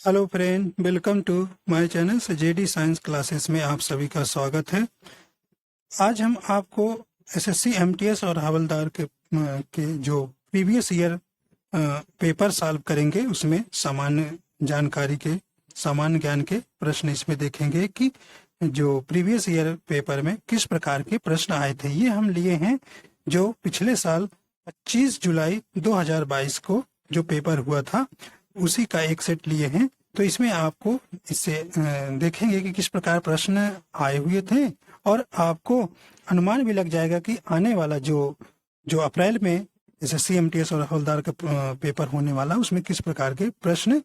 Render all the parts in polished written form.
Hello friend, welcome to my channel JD science classes में आप सभी का स्वागत है। आज हम आपको एसएससी एमटीएस और हवलदार के जो प्रीवियस ईयर पेपर सॉल्व करेंगे, उसमें सामान्य ज्ञान के प्रश्न इसमें देखेंगे कि जो प्रीवियस ईयर पेपर में किस प्रकार के प्रश्न आए थे। ये हम लिए हैं जो पिछले साल 25 जुलाई 2022 को जो पेपर हुआ था उसी का एक सेट लिए हैं। तो इसमें आपको इससे देखेंगे कि किस प्रकार प्रश्न आए हुए थे और आपको अनुमान भी लग जाएगा कि आने वाला जो जो अप्रैल में एसएससी एमटीएस और हवलदार का पेपर होने वाला उसमें किस प्रकार के प्रश्न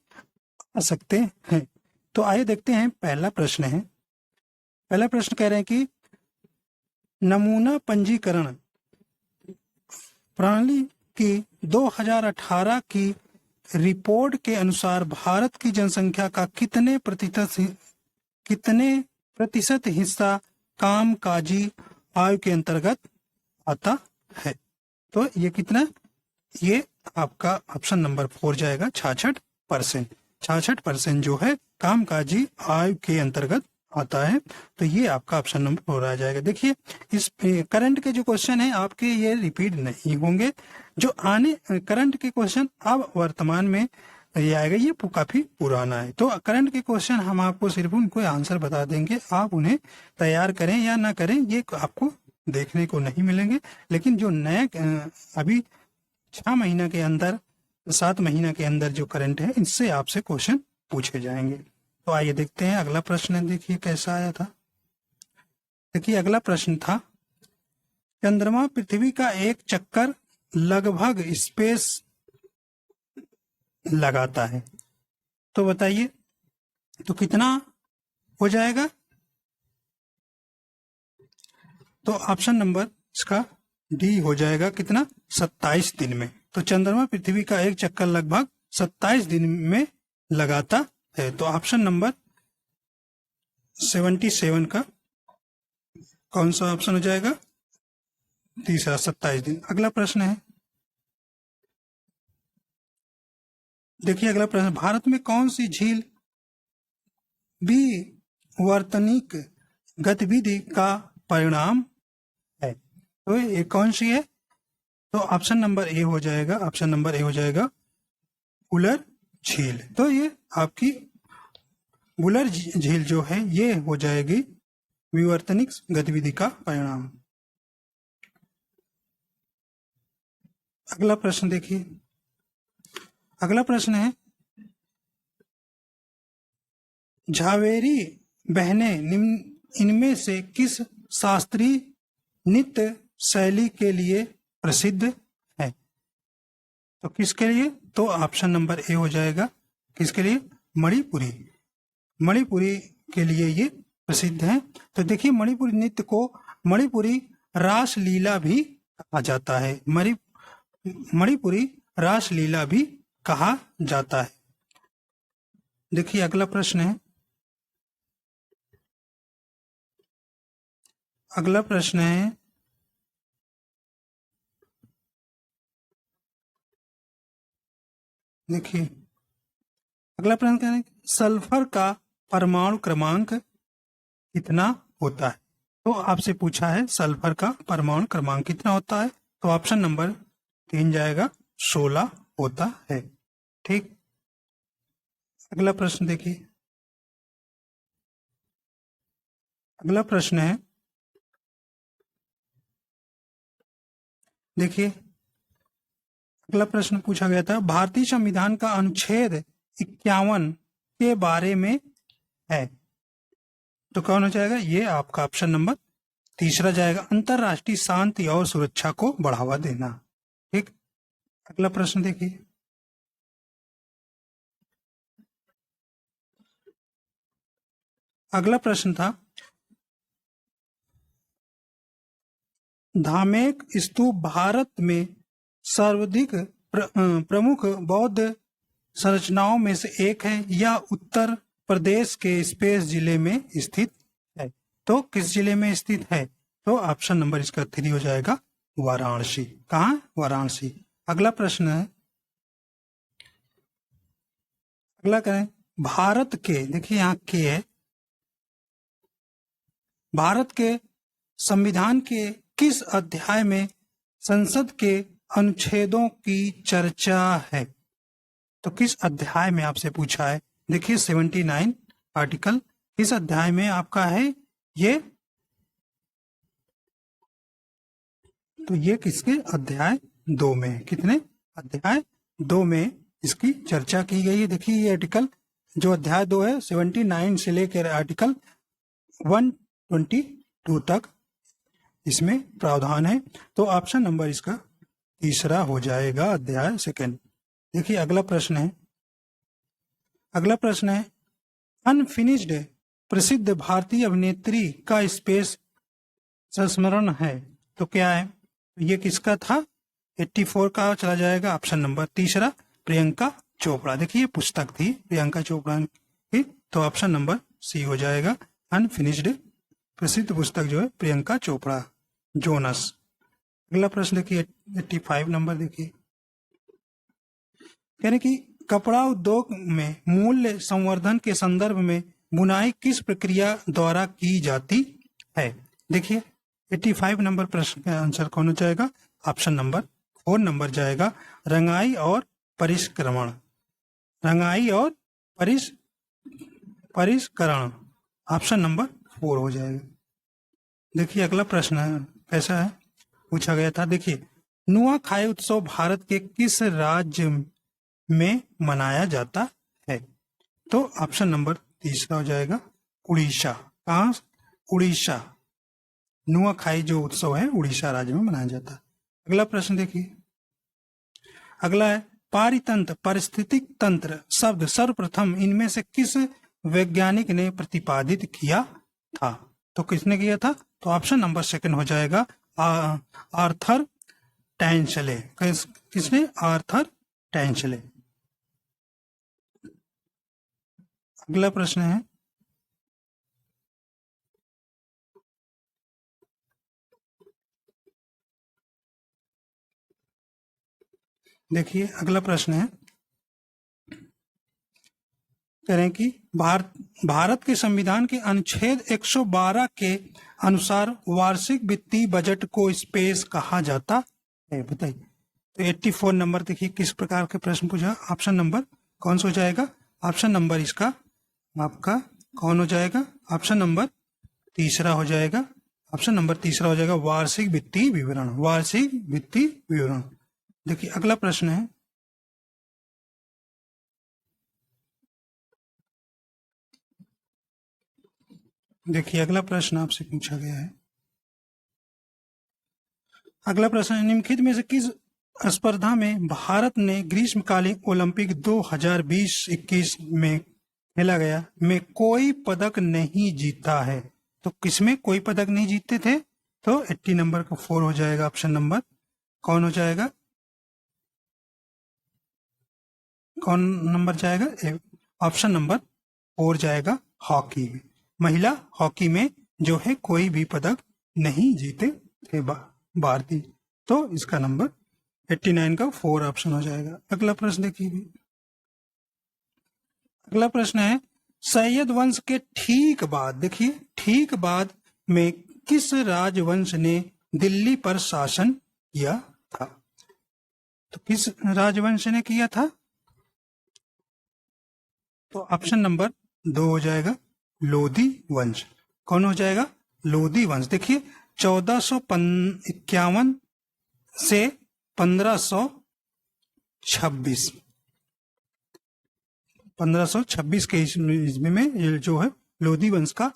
आ सकते हैं। तो आइए देखते हैं। पहला प्रश्न कह रहे हैं कि नमूना पंजीकरण प्रणाली की 2018 की रिपोर्ट के अनुसार भारत की जनसंख्या का कितने प्रतिशत हिस्सा कामकाजी आयु के अंतर्गत आता है। तो ये कितना, ये आपका ऑप्शन नंबर 4 जाएगा। 66% जो है कामकाजी आयु के अंतर्गत आता है। तो ये आपका ऑप्शन नंबर 4 आ जाएगा। देखिए, इस करंट के जो क्वेश्चन है आपके ये रिपीट नहीं होंगे। जो आने करंट के क्वेश्चन अब वर्तमान में ये आएगा, ये काफी पुराना है। तो करंट के क्वेश्चन हम आपको सिर्फ उनको आंसर बता देंगे, आप उन्हें तैयार करें या ना करें ये आपको देखने को नहीं मिलेंगे। लेकिन जो नए अभी 6 महीना के अंदर 7 महीना के अंदर जो करंट है, इससे आपसे क्वेश्चन पूछे जाएंगे। तो आइए देखते हैं अगला प्रश्न। देखिए कैसा आया था। देखिए अगला प्रश्न था, चंद्रमा पृथ्वी का एक चक्कर लगभग स्पेस लगाता है। तो बताइए तो कितना हो जाएगा। तो ऑप्शन नंबर इसका डी हो जाएगा। कितना, 27 दिन में। तो चंद्रमा पृथ्वी का एक चक्कर लगभग 27 दिन में लगाता है। तो ऑप्शन नंबर 77 का कौन सा ऑप्शन हो जाएगा, तीसरा, 27 दिन। अगला प्रश्न है, देखिए अगला प्रश्न, भारत में कौन सी झील विवर्तनिक गतिविधि का परिणाम है। तो ये कौन सी है। तो ऑप्शन नंबर ए हो जाएगा, उलर झील। तो ये आपकी उलर झील जो है ये हो जाएगी विवर्तनिक गतिविधि का परिणाम। अगला प्रश्न देखिए, अगला प्रश्न है, झावेरी बहनें इनमें से किस शास्त्रीय नृत्य शैली के लिए प्रसिद्ध है। तो किसके लिए। तो ऑप्शन नंबर ए हो जाएगा, किसके लिए, मणिपुरी के लिए ये प्रसिद्ध है। तो देखिए मणिपुरी नृत्य को मणिपुरी रासलीला भी कहा जाता है। मणिपुरी रासलीला भी कहा जाता है। देखिए अगला प्रश्न है, देखिए अगला प्रश्न क्या है, सल्फर का परमाणु क्रमांक कितना होता है। तो आपसे पूछा है सल्फर का परमाणु क्रमांक कितना होता है। तो ऑप्शन नंबर 3 जाएगा, 16 होता है। ठीक। अगला प्रश्न देखिए, अगला प्रश्न है, देखिए अगला प्रश्न पूछा गया था, भारतीय संविधान का अनुच्छेद 51 के बारे में है। तो कौन हो जाएगा, ये आपका ऑप्शन नंबर तीसरा जाएगा, अंतरराष्ट्रीय शांति और सुरक्षा को बढ़ावा देना। ठीक। अगला प्रश्न देखिए, अगला प्रश्न था, धामेक स्तूप भारत में सर्वाधिक प्रमुख बौद्ध संरचनाओं में से एक है या उत्तर प्रदेश के स्पेस जिले में स्थित है। तो किस जिले में स्थित है। तो ऑप्शन नंबर इसका 3 हो जाएगा, वाराणसी। कहाँ, वाराणसी। अगला प्रश्न है, अगला करें, भारत के, देखिए यहाँ के है, भारत के संविधान के किस अध्याय में संसद के अनुच्छेदों की चर्चा है? तो किस अध्याय में आपसे पूछा है? देखिए 79 आर्टिकल किस अध्याय में आपका है ये? तो ये किसके अध्याय 2 में है। कितने? अध्याय 2 में इसकी चर्चा की गई है। देखिए ये आर्टिकल जो अध्याय 2 है 79 से लेकर आर्टिकल 122 तक इसमें प्रावधान है। तो ऑप्शन नंबर इसका तीसरा हो जाएगा, अध्याय 2। देखिए अगला प्रश्न है, अगला प्रश्न है अनफिनिश्ड प्रसिद्ध भारतीय अभिनेत्री का स्पेस संस्मरण है, तो क्या है? ये किसका था? 84 का चला जाएगा ऑप्शन नंबर तीसरा, प्रियंका चोपड़ा। देखिए पुस्तक थी प्रियंका चोपड़ा की, तो ऑप्शन नंबर सी हो जाएगा। अनफिनिश्ड प्रसिद्ध पुस्तक जो है प्रियंका चोपड़ा, जोनस। अगला प्रश्न देखिए 85 नंबर, देखिए यानी कि कपड़ा उद्योग में मूल्य संवर्धन के संदर्भ में बुनाई किस प्रक्रिया द्वारा की जाती है? देखिए 85 नंबर प्रश्न का आंसर कौन हो जाएगा? ऑप्शन नंबर 4 नंबर जाएगा, रंगाई और परिष्करण। रंगाई और परिष्करण ऑप्शन नंबर 4 हो जाएगा। देखिए अगला प्रश्न है, कैसा है पूछा गया था। देखिए नुआखाई उत्सव भारत के किस राज्य में मनाया जाता है? तो ऑप्शन नंबर तीसरा हो जाएगा, उड़ीसा। कहाँ? उड़ीसा। नुआखाई जो उत्सव है उड़ीसा राज्य में मनाया जाता है। अगला प्रश्न देखिए, अगला है पारितंत्र पारिस्थितिक तंत्र शब्द सर्वप्रथम इनमें से किस वैज्ञानिक ने प्रतिपादित किया था? तो किसने किया था? तो ऑप्शन नंबर 2 हो जाएगा, आर्थर टैंचले। किसने? आर्थर टैंचले। अगला प्रश्न है, देखिए अगला प्रश्न है, कह रहे हैं कि भारत के संविधान के अनुच्छेद 112 के अनुसार वार्षिक वित्तीय बजट को स्पेस कहा जाता है, बताइए। तो 84 नंबर देखिए किस प्रकार के प्रश्न पूछा। ऑप्शन नंबर कौन सा हो जाएगा? ऑप्शन नंबर इसका आपका कौन हो जाएगा? ऑप्शन नंबर तीसरा हो जाएगा। ऑप्शन नंबर तीसरा हो जाएगा, वार्षिक वित्तीय विवरण। वार्षिक वित्तीय विवरण। देखिए अगला प्रश्न है, देखिए अगला प्रश्न आपसे पूछा गया है, अगला प्रश्न निम्नलिखित में से किस स्पर्धा में भारत ने ग्रीष्मकालीन ओलंपिक 2020-21 में खेला गया में कोई पदक नहीं जीता है? तो किसमें कोई पदक नहीं जीते थे? तो 80 नंबर का 4 हो जाएगा। ऑप्शन नंबर कौन हो जाएगा? कौन नंबर जाएगा? ऑप्शन नंबर 4 जाएगा, हॉकी में। महिला हॉकी में जो है कोई भी पदक नहीं जीते थे भारतीय। तो इसका नंबर 89 का 4 ऑप्शन हो जाएगा। अगला प्रश्न देखिए, अगला प्रश्न है सैयद वंश के ठीक बाद, देखिए ठीक बाद में किस राजवंश ने दिल्ली पर शासन किया था? तो किस राजवंश ने किया था? तो ऑप्शन नंबर 2 हो जाएगा, लोधी वंश। कौन हो जाएगा? लोधी वंश। देखिए 1451 से 1526 1526 के ईस्वी में ये जो है लोधी वंश का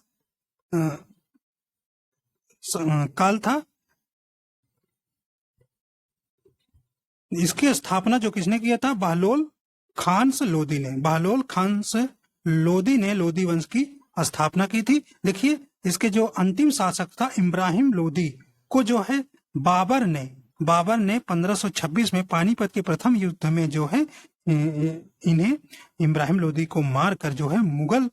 काल था। इसकी स्थापना जो किसने किया था? बहलोल खान से लोधी ने। बहलोल खान से लोधी ने लोधी वंश की स्थापना की थी। देखिए इसके जो अंतिम शासक था इब्राहिम लोधी को जो है बाबर ने 1526 में पानीपत के प्रथम युद्ध में जो है इन्हें इब्राहिम लोधी को मारकर जो है मुगल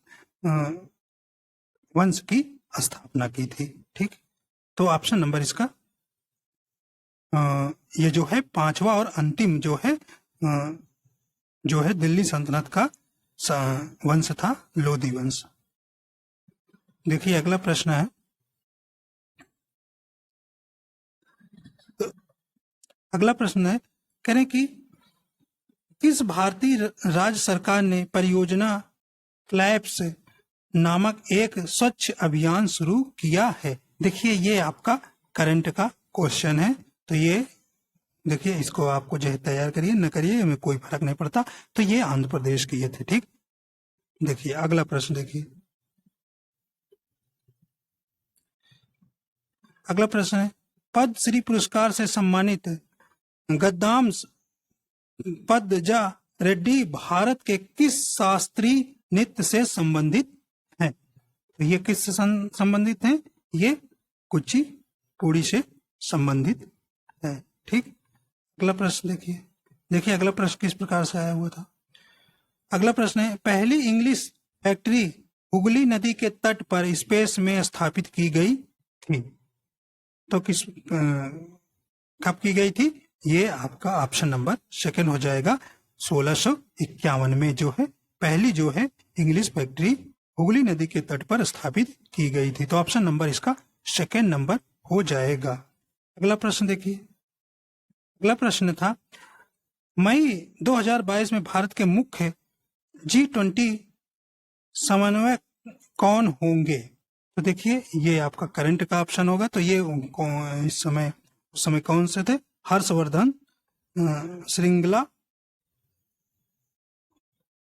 वंश की स्थापना की थी। ठीक, तो ऑप्शन नंबर इसका ये जो है 5वां और अंतिम जो है दिल्ली सल्तनत का वंश था लोधी वंश। देखिए अगला प्रश्न है, अगला प्रश्न है, कह रहे कि किस भारतीय राज्य सरकार ने परियोजना क्लैप्स नामक एक स्वच्छ अभियान शुरू किया है। देखिए ये आपका करंट का क्वेश्चन है, तो ये देखिए इसको आपको जो है तैयार करिए न करिए हमें कोई फर्क नहीं पड़ता। तो ये आंध्र प्रदेश के ये थे। ठीक, देखिए अगला प्रश्न देखिए, अगला प्रश्न है, पद्मश्री पुरस्कार से सम्मानित गद्दाम पद्मजा रेड्डी भारत के किस शास्त्रीय नृत्य से संबंधित हैं? तो ये किससे संबंधित हैं? ये कुचिपुड़ी से संबंधित है। ठीक, अगला प्रश्न देखिए, देखिए अगला प्रश्न किस प्रकार से आया हुआ था। अगला प्रश्न है, पहली इंग्लिश फैक्ट्री हुगली नदी के तट पर स्पेस में स्थापित की गई थी। तो किस कब की गई थी? ये आपका ऑप्शन नंबर सेकंड हो जाएगा। 1651 में जो है पहली जो है इंग्लिश फैक्ट्री हुगली नदी के तट पर स्थापित की गई थी। तो ऑप्शन नंबर इसका सेकंड नंबर हो जाएगा। अगला प्रश्न देखिए, अगला प्रश्न था, मई 2022 में भारत के मुख्य G20 समन्वयक कौन होंगे? तो देखिए ये आपका करंट का ऑप्शन होगा। तो ये इस समय उस समय कौन से थे? हर्षवर्धन श्रृंगला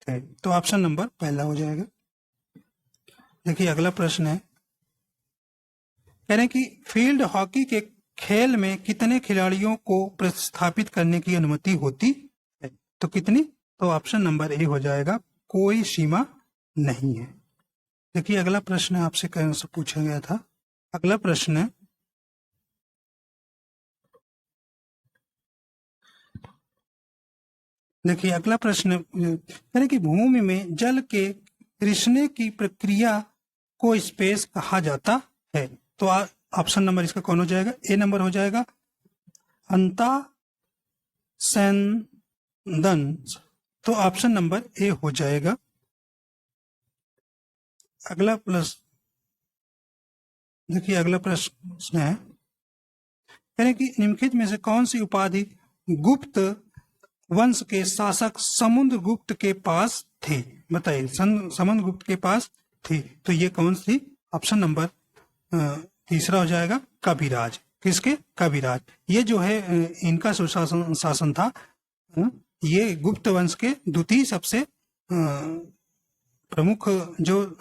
थे। तो ऑप्शन नंबर पहला हो जाएगा। देखिए अगला प्रश्न है, कह रहे हैं कि फील्ड हॉकी के खेल में कितने खिलाड़ियों को प्रतिस्थापित करने की अनुमति होती है? तो कितनी? तो ऑप्शन नंबर ए हो जाएगा, कोई सीमा नहीं है। देखिए अगला प्रश्न आपसे से पूछा गया था। अगला प्रश्न है, देखिए अगला प्रश्न यानी कि भूमि में जल के रिसने की प्रक्रिया को स्पेस कहा जाता है। तो ऑप्शन नंबर इसका कौन हो जाएगा? ए नंबर हो जाएगा, अंतःसंदन। तो ऑप्शन नंबर ए हो जाएगा। अगला प्रश्न देखिए, अगला प्रश्न है, यानी कि निम्नलिखित में से कौन सी उपाधि गुप्त वंश के शासक समुद्रगुप्त के पास थी? बताइए, समुद्रगुप्त के पास थी, तो ये कौन सी? ऑप्शन नंबर तीसरा हो जाएगा, कविराज। किसके? कविराज। ये जो है इनका शासन था, ये गुप्त वंश के द्वितीय सबसे प्रमुख जो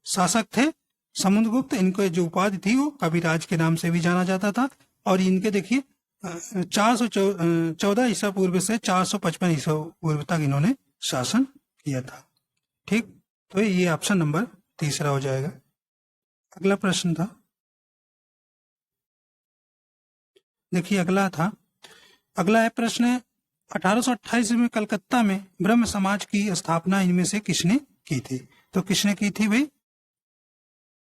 शासक थे समुद्रगुप्त। इनको जो उपाधि थी वो कविराज के नाम से भी जाना जाता था। और इनके देखिए 414 ईसा पूर्व से 455 ईसा पूर्व तक इन्होंने शासन किया था। ठीक, तो ये ऑप्शन नंबर तीसरा हो जाएगा। अगला प्रश्न था, देखिए अगला है प्रश्न, 1828 में कलकत्ता में ब्रह्म समाज की स्थापना इनमें से किसने की थी? तो किसने की थी भाई?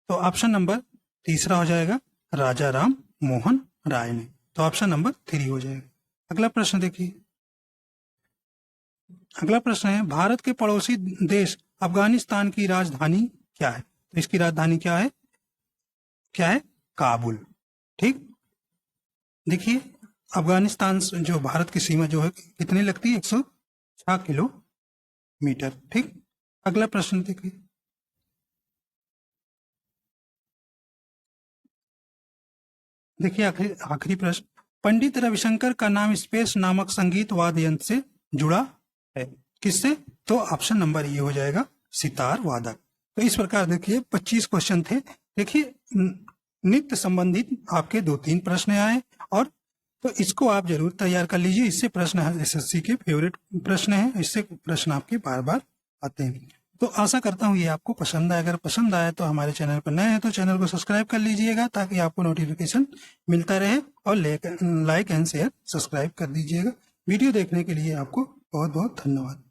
तो ऑप्शन नंबर तीसरा हो जाएगा, राजा राम मोहन राय ने। तो ऑप्शन नंबर 3 हो जाएगा। अगला प्रश्न देखिए, अगला प्रश्न है, भारत के पड़ोसी देश अफगानिस्तान की राजधानी क्या है? तो इसकी राजधानी क्या है? काबुल। ठीक, देखिए अफगानिस्तान जो भारत की सीमा जो है कितनी लगती है? 106 किलोमीटर। ठीक, अगला प्रश्न देखिए, आखिरी प्रश्न, पंडित रविशंकर का नाम स्पेस नामक संगीत वाद्य यंत्र से जुड़ा है, किससे? तो ऑप्शन नंबर ये हो जाएगा, सितार वादक। तो इस प्रकार देखिए 25 क्वेश्चन थे। देखिए नित्य संबंधित आपके 2-3 प्रश्न आए, और तो इसको आप जरूर तैयार कर लीजिए। इससे प्रश्न एसएससी के फेवरेट प्रश्न है, इससे प्रश्न आपके बार बार आते हैं। तो आशा करता हूँ ये आपको पसंद आए। अगर पसंद आए तो हमारे चैनल पर नए हैं तो चैनल को सब्सक्राइब कर लीजिएगा, ताकि आपको नोटिफिकेशन मिलता रहे, और लाइक एंड शेयर सब्सक्राइब कर दीजिएगा। वीडियो देखने के लिए आपको बहुत बहुत धन्यवाद।